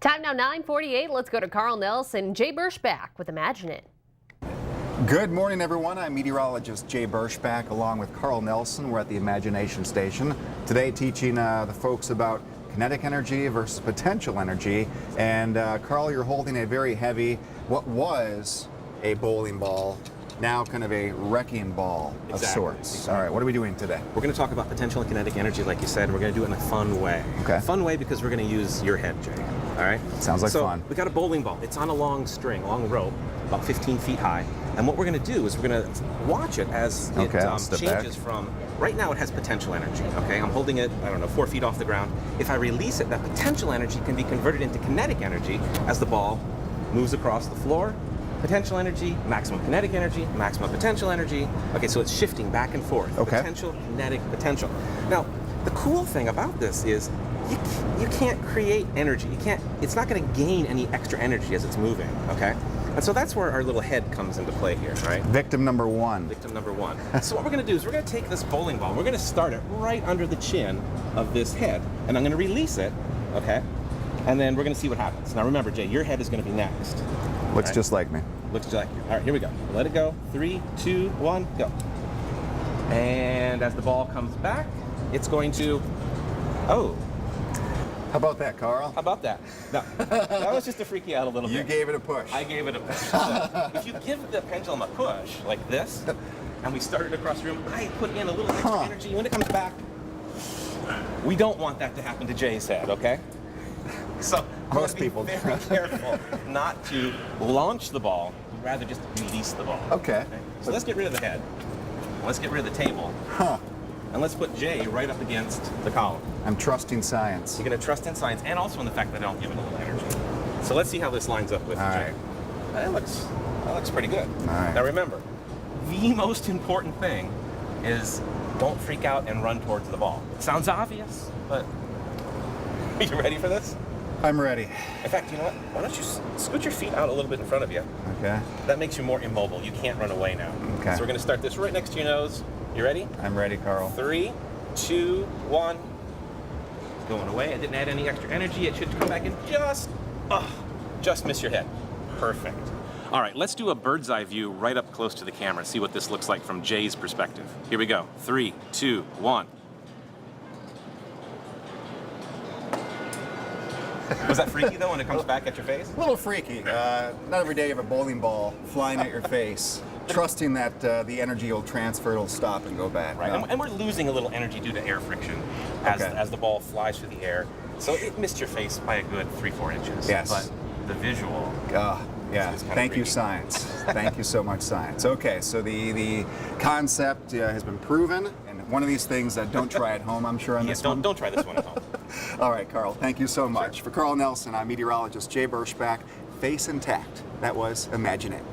Time now 9:48. Let's go to Carl Nelson. Jay Burschback with Imagine It. Good morning, everyone. I'm meteorologist Jay Burschback along with Carl Nelson. We're at the Imagination Station today teaching the folks about kinetic energy versus potential energy. And Carl, you're holding a very heavy, what was a bowling ball, now kind of a wrecking ball of sorts. All right, what are we doing today? We're going to talk about potential and kinetic energy, like you said, and we're going to do it in a fun way. Okay. Fun way because we're going to use your head, Jay. All right? Sounds like fun. We got a bowling ball. It's on a long string, a long rope, about 15 feet high. And what we're going to do is we're going to watch it as it changes from, right now it has potential energy, okay? I'm holding it, I don't know, 4 feet off the ground. If I release it, that potential energy can be converted into kinetic energy as the ball moves across the floor. Potential energy, maximum kinetic energy, maximum potential energy. Okay, so it's shifting back and forth. Okay. Potential, kinetic, potential. Now, the cool thing about this is you can't create energy. It's not going to gain any extra energy as it's moving, okay? And so that's where our little head comes into play here, right? Victim number one. Victim number one. So what we're going to do is we're going to take this bowling ball, we're going to start it right under the chin of this head, and I'm going to release it, okay? And then we're going to see what happens. Now remember, Jay, your head is going to be next. Looks just like me. Looks just like you. All right, here we go. Let it go. 3, 2, 1, go. And as the ball comes back, it's going to, oh. How about that, Carl? How about that? No, that was just to freak you out a little bit. You gave it a push. I gave it a push. So if you give the pendulum a push, like this, and we started across the room, I put in a little extra energy. When it comes back, we don't want that to happen to Jay's head, okay? So Most people be very careful not to launch the ball, rather just release the ball. Okay. So let's get rid of the head. Let's get rid of the table. And let's put Jay right up against the column. I'm trusting science. You're going to trust in science and also in the fact that I don't give it a little energy. So let's see how this lines up with Jay. That looks pretty good. All right. Now remember, the most important thing is don't freak out and run towards the ball. It sounds obvious, but are you ready for this? I'm ready. In fact, you know what? Why don't you scoot your feet out a little bit in front of you? Okay. That makes you more immobile. You can't run away now. Okay. So we're going to start this right next to your nose. You ready? I'm ready, Carl. 3, 2, 1. Going away. I didn't add any extra energy. It should come back and just miss your head. Perfect. All right, let's do a bird's eye view right up close to the camera. See what this looks like from Jay's perspective. Here we go. 3, 2, 1. Was that freaky though when it comes back at your face? A little freaky. Not every day you have a bowling ball flying at your face, trusting that the energy will transfer, it'll stop and go back. Right, and we're losing a little energy due to air friction as the ball flies through the air. So it missed your face by a good 3-4 inches. Yes. But the visual. Yeah. Thank you, science. Thank you so much, science. Okay, so the concept has been proven, and one of these things that don't try at home, I'm sure, on this one. Don't try this one at home. All right, Carl, thank you so much. For Carl Nelson, I'm meteorologist Jay Burschback. Face intact. That was Imagine It.